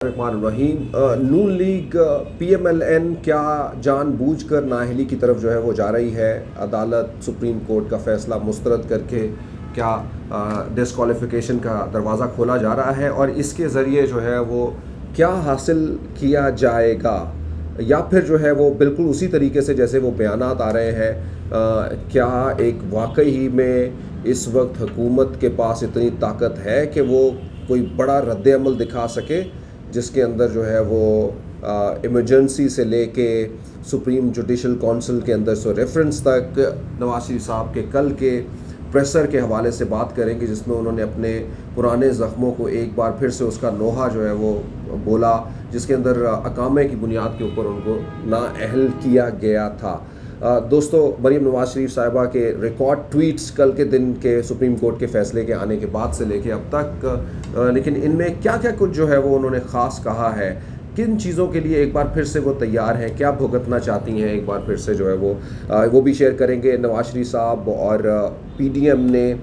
रहीम। नून league PMLN क्या जानबूझकर नाअहली की तरफ जो है वो जा रही है? अदालत सुप्रीम कोर्ट का फैसला मुस्तरद करके क्या डिस्क्वालिफिकेशन का दरवाज़ा खोला जा रहा है और इसके ज़रिए जो है वो क्या हासिल किया जाएगा, या फिर जो है वो बिल्कुल उसी तरीके से जैसे वो बयानात आ रहे हैं? क्या एक वाकई ही में इस वक्त हुकूमत के पास इतनी ताकत है कि वो कोई बड़ा रद्द-ए-अमल दिखा सके जिसके अंदर जो है वो इमरजेंसी से लेके सुप्रीम जुडिशल काउंसिल के अंदर सो रेफरेंस तक नवाज शरीफ साहब के कल के प्रेशर के हवाले से बात करेंगे, जिसमें उन्होंने अपने पुराने ज़ख्मों को एक बार फिर से उसका नोहा जो है वो बोला, जिसके अंदर अकामे की बुनियाद के ऊपर उनको नाअहल किया गया था। दोस्तों, मरीम नवाज शरीफ साहिबा के रिकॉर्ड ट्वीट्स कल के दिन के सुप्रीम कोर्ट के फैसले के आने के बाद से लेके अब तक, लेकिन इनमें क्या क्या कुछ जो है वो उन्होंने ख़ास कहा है, किन चीज़ों के लिए एक बार फिर से वो तैयार हैं, क्या भुगतना चाहती हैं एक बार फिर से जो है वो भी शेयर करेंगे। नवाज शरीफ साहब और पीडीएम ने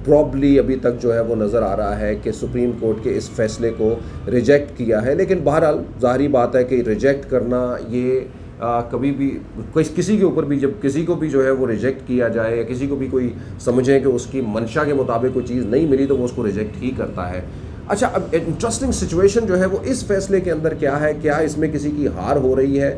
प्रॉब्ली अभी तक जो है वो नज़र आ रहा है कि सुप्रीम कोर्ट के इस फैसले को रिजेक्ट किया है, लेकिन बहरहाल ज़ाहिरी बात है कि रिजेक्ट करना ये कभी भी किसी के ऊपर भी, जब किसी को भी जो है वो रिजेक्ट किया जाए या किसी को भी कोई समझे कि उसकी मंशा के मुताबिक कोई चीज़ नहीं मिली तो वो उसको रिजेक्ट ही करता है। अच्छा, अब इंटरेस्टिंग सिचुएशन जो है वो इस फैसले के अंदर क्या है? क्या इसमें किसी की हार हो रही है?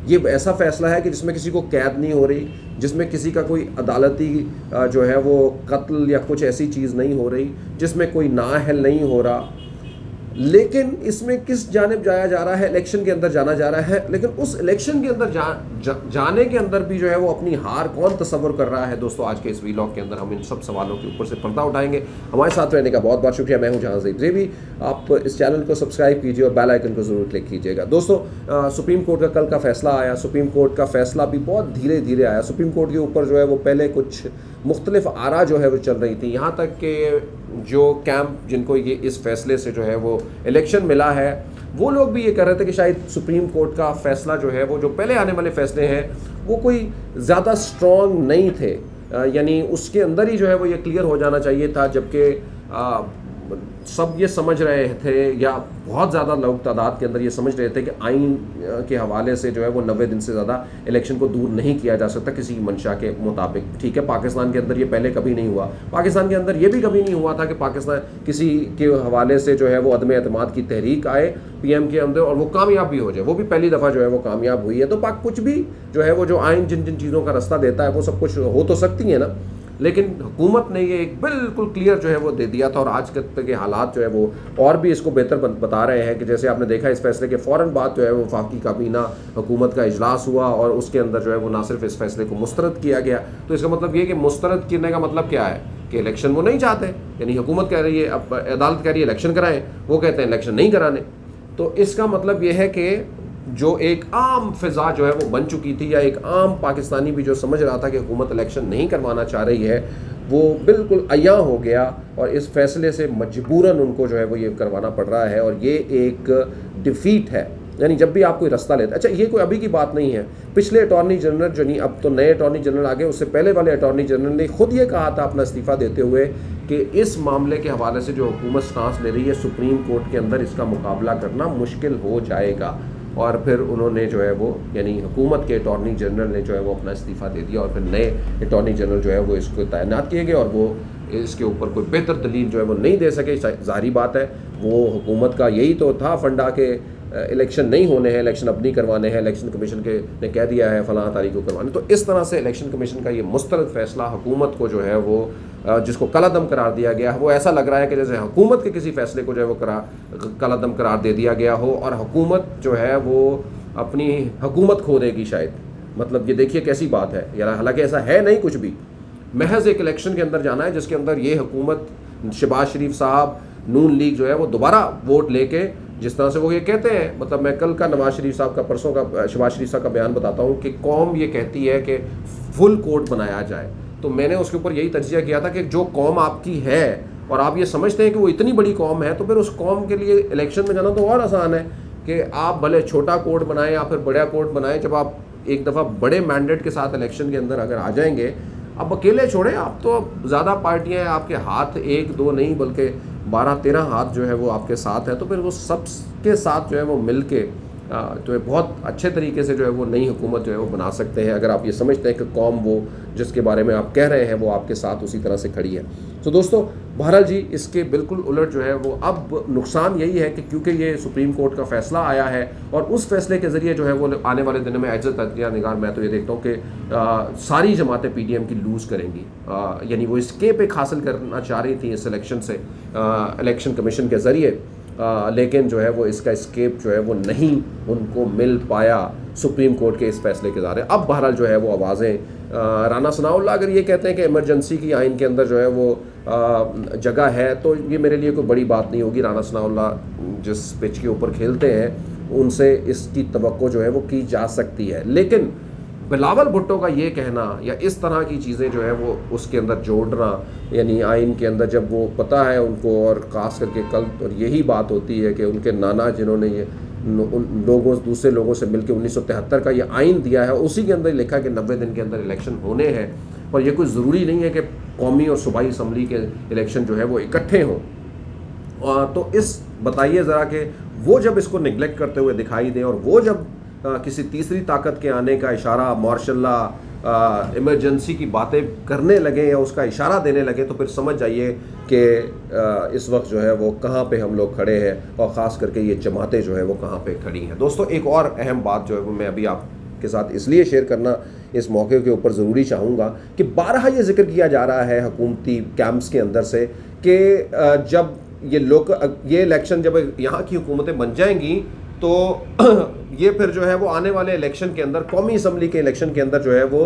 ये ऐसा फैसला है कि जिसमें किसी को कैद नहीं हो रही, जिसमें किसी का कोई अदालती जो है वो कत्ल या कुछ ऐसी चीज़ नहीं हो रही, जिसमें कोई नाअहल नहीं हो रहा, लेकिन इसमें किस जानिब जाया जा रहा है? इलेक्शन के अंदर जाना जा रहा है, लेकिन उस इलेक्शन के अंदर जाने के अंदर भी जो है वो अपनी हार कौन तस्वर कर रहा है? दोस्तों, आज के इस वीलॉग के अंदर हम इन सब सवालों के ऊपर से पर्दा उठाएंगे। हमारे साथ रहने का बहुत बहुत शुक्रिया। मैं हूं जहां ज़ेबी। आप इस चैनल को सब्सक्राइब कीजिए और बेल आइकन को ज़रूर क्लिक कीजिएगा। दोस्तों, सुप्रीम कोर्ट का कल का फैसला आया। सुप्रीम कोर्ट का फैसला भी बहुत धीरे धीरे आया। सुप्रीम कोर्ट के ऊपर जो है वो पहले कुछ मुख्तलिफ आरा जो है वो चल रही थी, यहाँ तक कि जो कैंप जिनको ये इस फैसले से जो है वो इलेक्शन मिला है, वो लोग भी ये कर रहे थे कि शायद सुप्रीम कोर्ट का फैसला जो है वो जो पहले आने वाले फैसले हैं वो कोई ज़्यादा स्ट्रॉन्ग नहीं थे, यानी उसके अंदर ही जो है वो ये क्लियर हो जाना चाहिए था, जबकि सब ये समझ रहे थे या बहुत ज़्यादा लोग तादाद के अंदर ये समझ रहे थे कि आइन के हवाले से जो है वो 90 दिन से ज़्यादा इलेक्शन को दूर नहीं किया जा सकता किसी मंशा के मुताबिक। ठीक है, पाकिस्तान के अंदर ये पहले कभी नहीं हुआ। पाकिस्तान के अंदर ये भी कभी नहीं हुआ था कि पाकिस्तान किसी के हवाले से जो है वो अदम एतमाद की तहरीक आए पीएम के अंदर और वो कामयाब भी हो जाए। वो भी पहली दफ़ा जो है वो कामयाब हुई है। तो कुछ भी जो है वो जो आइन जिन जिन चीज़ों का रास्ता देता है वो सब कुछ हो तो सकती है ना, लेकिन हुकूमत ने ये एक बिल्कुल क्लियर जो है वो दे दिया था। और आज के हालात जो है वो और भी इसको बेहतर बता रहे हैं कि जैसे आपने देखा इस फैसले के फ़ौरन बाद जो है वो वफाकी काबीना हुकूमत का इजलास हुआ और उसके अंदर जो है वो ना सिर्फ इस फैसले को मुस्तरद किया गया। तो इसका मतलब ये कि मुस्तरद करने का मतलब क्या है कि इलेक्शन वो नहीं चाहते, यानी हुकूमत कह रही है, अब अदालत कह रही है इलेक्शन कराएं, वो कहते हैं इलेक्शन नहीं कराने। तो इसका मतलब ये है कि जो एक आम फिजा जो है वो बन चुकी थी, या एक आम पाकिस्तानी भी जो समझ रहा था कि हुकूमत इलेक्शन नहीं करवाना चाह रही है, वो बिल्कुल अया हो गया और इस फैसले से मजबूरन उनको जो है वो ये करवाना पड़ रहा है। और ये एक डिफीट है, यानी जब भी आप कोई रास्ता लेते हैं। अच्छा, ये कोई अभी की बात नहीं है। पिछले अटॉर्नी जनरल जो नहीं, अब तो नए अटॉर्नी जनरल आ गए, उससे पहले वाले अटॉर्नी जनरल ने खुद ये कहा था अपना इस्तीफ़ा देते हुए कि इस मामले के हवाले से जो हुकूमत स्टांस ले रही है सुप्रीम कोर्ट के अंदर, इसका मुकाबला करना मुश्किल हो जाएगा। और फिर उन्होंने जो है वो, यानी हुकूमत के अटॉर्नी जनरल ने जो है वो अपना इस्तीफ़ा दे दिया और फिर नए अटॉर्नी जनरल जो है वो इसको तैनात किए गए और वो इसके ऊपर कोई बेहतर दलील जो है वो नहीं दे सके। ज़ाहिरी बात है, वो हुकूमत का यही तो था फंडा के इलेक्शन नहीं होने हैं, इलेक्शन अब नहीं करवाने हैं, इलेक्शन कमीशन के ने कह दिया है फलां तारीख को करवाने। तो इस तरह से इलेक्शन कमीशन का ये मुस्तरद फैसला हुकूमत को जो है वो जिसको कलादम करार दिया गया है, वो ऐसा लग रहा है कि जैसे हुकूमत के किसी फैसले को जो है वो कलादम करार दे दिया गया हो और हुकूमत जो है वो अपनी हुकूमत खो देगी शायद। मतलब ये देखिए कैसी बात है यार, हालांकि ऐसा है नहीं कुछ भी, महज एक इलेक्शन के अंदर जाना है जिसके अंदर ये हुकूमत, शहबाज शरीफ साहब, नून लीग जो है वो दोबारा वोट लेके, जिस तरह से वो ये कहते हैं, मतलब मैं कल का नवाज शरीफ साहब का, परसों का शहबाज शरीफ साहब का बयान बताता हूँ कि कौम ये कहती है कि फुल कोर्ट बनाया जाए। तो मैंने उसके ऊपर यही तजिया किया था कि जो कौम आपकी है और आप ये समझते हैं कि वो इतनी बड़ी कौम है, तो फिर उस कौम के लिए इलेक्शन में जाना तो और आसान है कि आप भले छोटा कोर्ट बनाएं या फिर बड़ा कोर्ट बनाएं। जब आप एक दफ़ा बड़े मैंडेट के साथ इलेक्शन के अंदर अगर आ जाएंगे, अब अकेले छोड़ें, आप तो ज़्यादा पार्टियां हैं, आपके हाथ एक दो नहीं बल्कि 12-13 हाथ जो है वो आपके साथ है, तो फिर वो सबके साथ जो है वो मिल के जो है बहुत अच्छे तरीके से जो है वो नई हुकूमत जो है वो बना सकते हैं, अगर आप ये समझते हैं कि कौम वो जिसके बारे में आप कह रहे हैं वो आपके साथ उसी तरह से खड़ी है। तो दोस्तों, बहरहाल जी, इसके बिल्कुल उलट जो है वो अब नुकसान यही है कि क्योंकि ये सुप्रीम कोर्ट का फैसला आया है और उस फैसले के ज़रिए जो है वो आने वाले दिनों में एज तज्जिया निगार मैं तो ये देखता हूँ कि सारी जमातें PDM की लूज़ करेंगी, यानी वो स्केप एक हासिल करना चाह रही थी इस इलेक्शन से, इलेक्शन कमीशन के ज़रिए, लेकिन जो है वो इसका स्केप जो है वो नहीं उनको मिल पाया सुप्रीम कोर्ट के इस फैसले के ज़रिए। अब बहरहाल जो है वो आवाज़ें, राना सनाउल्लाह अगर ये कहते हैं कि इमरजेंसी की आइन के अंदर जो है वो जगह है, तो ये मेरे लिए कोई बड़ी बात नहीं होगी। राना सनाउल्लाह जिस पिच के ऊपर खेलते हैं उनसे इसकी तवक्को जो है वो की जा सकती है, लेकिन बिलावल भुट्टो का ये कहना या इस तरह की चीज़ें जो है वो उसके अंदर जोड़ना, यानी आइन के अंदर जब वो पता है उनको, और ख़ास करके कल और यही बात होती है कि उनके नाना जिन्होंने ये उन लोगों दूसरे लोगों से मिलकर 1973 का ये आइन दिया है, उसी के अंदर लिखा है कि 90 दिन के अंदर इलेक्शन होने हैं, और ये कोई ज़रूरी नहीं है कि कौमी और सूबाई असम्बली के इलेक्शन जो है वो इकट्ठे हों। तो इस बताइए ज़रा कि वो जब इसको निगलेक्ट करते हुए दिखाई दें और वो जब किसी तीसरी ताकत के आने का इशारा, मार्शल लॉ, इमरजेंसी की बातें करने लगे या उसका इशारा देने लगे, तो फिर समझ जाइए कि इस वक्त जो है वो कहाँ पे हम लोग खड़े हैं, और ख़ास करके ये जमातें जो है वो कहाँ पे खड़ी हैं। दोस्तों, एक और अहम बात जो है वो मैं अभी आपके साथ इसलिए शेयर करना इस मौके के ऊपर ज़रूरी चाहूँगा कि बारहा ये जिक्र किया जा रहा है हुकूमती कैंप्स के अंदर से कि जब ये इलेक्शन जब यहाँ की हुकूमतें बन जाएंगी तो ये फिर जो है वो आने वाले इलेक्शन के अंदर, कौमी असम्बली के इलेक्शन के अंदर जो है वो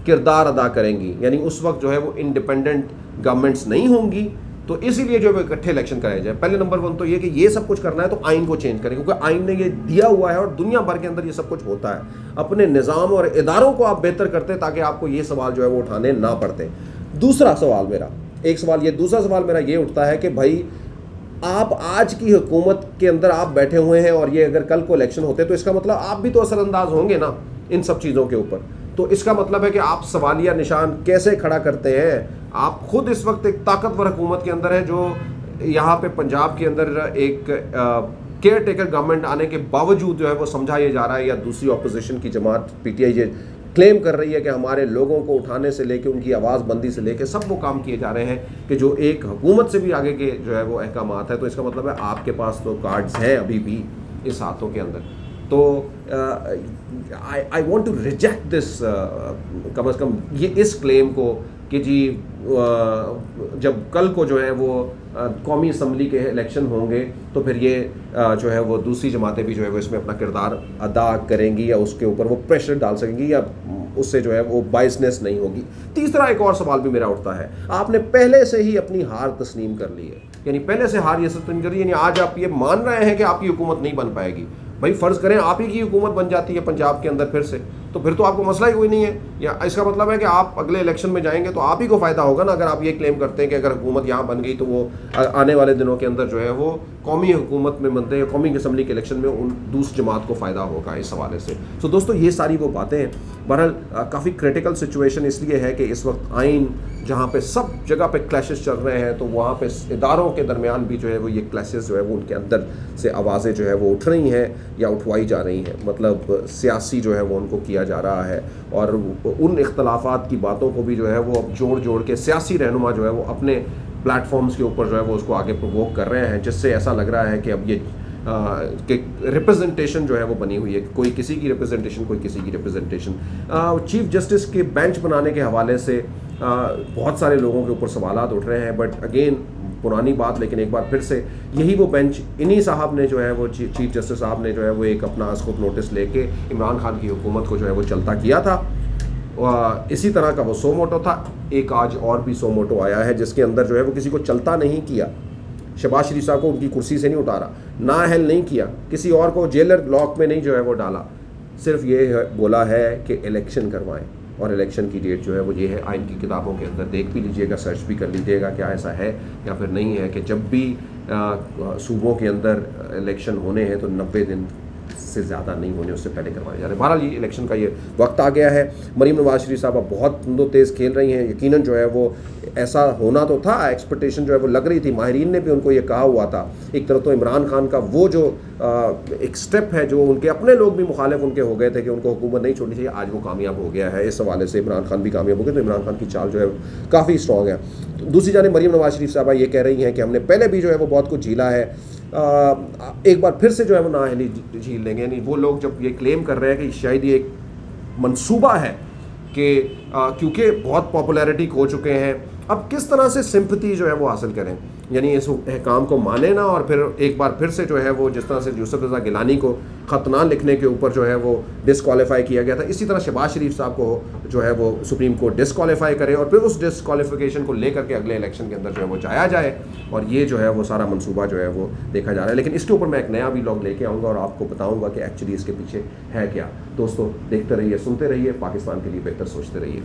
किरदार अदा करेंगी, यानी उस वक्त जो है वो इंडिपेंडेंट गवर्नमेंट्स नहीं होंगी, तो इसीलिए जो है इकट्ठे इलेक्शन कराए जाए। पहले नंबर 1 तो ये कि ये सब कुछ करना है तो आइन को चेंज करें, क्योंकि आइन ने ये दिया हुआ है और दुनिया भर के अंदर ये सब कुछ होता है। अपने निज़ाम और इदारों को आप बेहतर करते ताकि आपको ये सवाल जो है वो उठाने ना पड़ते। दूसरा सवाल मेरा, एक सवाल ये, दूसरा सवाल मेरा ये उठता है कि भाई आप आज की हुकूमत के अंदर आप बैठे हुए हैं और ये अगर कल को इलेक्शन होते तो इसका मतलब आप भी तो असरअंदाज होंगे ना इन सब चीज़ों के ऊपर। तो इसका मतलब है कि आप सवालिया निशान कैसे खड़ा करते हैं। आप खुद इस वक्त एक ताकतवर हुकूमत के अंदर है, जो यहाँ पे पंजाब के अंदर एक केयर टेकर गवर्नमेंट आने के बावजूद जो है वो समझा ये जा रहा है, या दूसरी अपोजिशन की जमात PTI ये क्लेम कर रही है कि हमारे लोगों को उठाने से लेके उनकी आवाज़ बंदी से लेके सब वो काम किए जा रहे हैं कि जो एक हुकूमत से भी आगे के जो है वो अहकामात है। तो इसका मतलब है आपके पास तो कार्ड्स हैं अभी भी इस हाथों के अंदर। तो I want to reject this, कम अज़ कम ये इस क्लेम को कि जी जब कल को जो है वो कौमी असम्बली के इलेक्शन होंगे तो फिर ये जो है वो दूसरी जमातें भी जो है वो इसमें अपना किरदार अदा करेंगी या उसके ऊपर वो प्रेशर डाल सकेंगी या उससे जो है वो बाइसनेस नहीं होगी। तीसरा एक और सवाल भी मेरा उठता है, आपने पहले से ही अपनी हार तस्लीम कर ली है, यानी पहले से हार ये तस्लीम कर ली, यानी आज आप ये मान रहे हैं कि आपकी हुकूमत नहीं बन पाएगी। भाई फ़र्ज़ करें आप ही की हुकूमत बन जाती है पंजाब के अंदर फिर से, तो फिर तो आपको मसला ही कोई नहीं है, या इसका मतलब है कि आप अगले इलेक्शन में जाएंगे तो आप ही को फ़ायदा होगा ना, अगर आप ये क्लेम करते हैं कि अगर हुकूमत यहाँ बन गई तो वो आने वाले दिनों के अंदर जो है वो कौमी हुकूमत में बनते हैं, कौमी असम्बली के इलेक्शन में उन दूसरी जमात को फ़ायदा होगा इस हवाले से। तो दोस्तों, ये सारी वो बातें हैं। बहरहाल काफ़ी क्रिटिकल सिचुएशन इसलिए है कि इस वक्त आइन जहाँ पे सब जगह पे क्लैशेस चल रहे हैं, तो वहाँ पे इदारों के दरमियान भी जो है वो ये क्लैशेस जो है वो उनके अंदर से आवाज़ें जो है वो उठ रही हैं या उठवाई जा रही हैं, मतलब सियासी जो है वो उनको किया जा रहा है, और उन इख्तलाफात की बातों को भी जो है वो अब जोड़ जोड़ के सियासी रहनुमा जो है वो अपने प्लेटफॉर्म्स के ऊपर जो है वो उसको आगे प्रोवोक कर रहे हैं, जिससे ऐसा लग रहा है कि अब ये कि रिप्रेजेंटेशन जो है वो बनी हुई है, कोई किसी की रिप्रेजेंटेशन, कोई किसी की रिप्रेजेंटेशन। चीफ जस्टिस के बेंच बनाने के हवाले से बहुत सारे लोगों के ऊपर सवालात उठ रहे हैं, बट अगेन पुरानी बात, लेकिन एक बार फिर से यही वो बेंच, इन्हीं साहब ने जो है वो चीफ जस्टिस साहब ने जो है वो एक अपना खुद नोटिस लेके इमरान खान की हुकूमत को जो है वो चलता किया था। इसी तरह का वो सो मोटो था, एक आज और भी सो मोटो आया है जिसके अंदर जो है वो किसी को चलता नहीं किया, शहबाज शरीफ साहब को उनकी कुर्सी से नहीं उतारा, नाअहल नहीं किया, किसी और को जेलर ब्लॉक में नहीं जो है वो डाला, सिर्फ ये बोला है कि इलेक्शन करवाएं, और इलेक्शन की डेट जो है वो ये है। आइन की किताबों के अंदर देख भी लीजिएगा, सर्च भी कर लीजिएगा क्या ऐसा है या फिर नहीं है कि जब भी सूबों के अंदर इलेक्शन होने हैं तो 90 दिन से ज़्यादा नहीं होने उससे पहले करवाए जा रहे हैं। बहरहाल ये इलेक्शन का ये वक्त आ गया है। मरीम नवाज शरीफ साहब बहुत तेज़ खेल रही हैं, यकीनन जो है वो ऐसा होना तो था, एक्सपेक्टेशन जो है वो लग रही थी, माहिरीन ने भी उनको ये कहा हुआ था। एक तरफ तो इमरान खान का वो जो एक स्टेप है जो उनके अपने लोग भी मुखालिफ उनके हो गए थे कि उनको हुकूमत नहीं छोड़नी चाहिए, आज वो कामयाब हो गया है। इस हवाले से इमरान खान भी कामयाब हो गए, तो इमरान खान की चाल जो है काफ़ी स्ट्रॉग है। तो दूसरी जानिब मरीम नवाज शरीफ साहबा ये कह रही हैं कि हमने पहले भी जो है वो बहुत कुछ झीला है, एक बार फिर से जो है वो नाअहली झील लेंगे। यानी वो लोग जब ये क्लेम कर रहे हैं कि शायद ये एक मंसूबा है कि क्योंकि बहुत पॉपुलैरिटी खो चुके हैं, अब किस तरह से सिंपैथी जो है वो हासिल करें, यानी इस काम को माने ना और फिर एक बार फिर से जो है वो जिस तरह से यूसुफ रज़ा गिलानी को ख़त ना लिखने के ऊपर जो है वो डिसक्वालीफाई किया गया था, इसी तरह शहबाज शरीफ साहब को जो है वो सुप्रीम कोर्ट डिसक्वालीफाई करे और फिर उस डिसक्वालीफिकेशन को लेकर के अगले इलेक्शन के अंदर जो है वो जाया जाए। और ये जो है वो सारा मंसूबा जो है वो देखा जा रहा है। लेकिन इसके ऊपर मैं एक नया व्लॉग लेके आऊँगा और आपको बताऊँगा कि एक्चुअली इसके पीछे है क्या। दोस्तों देखते रहिए, सुनते रहिए, पाकिस्तान के लिए बेहतर सोचते रहिए।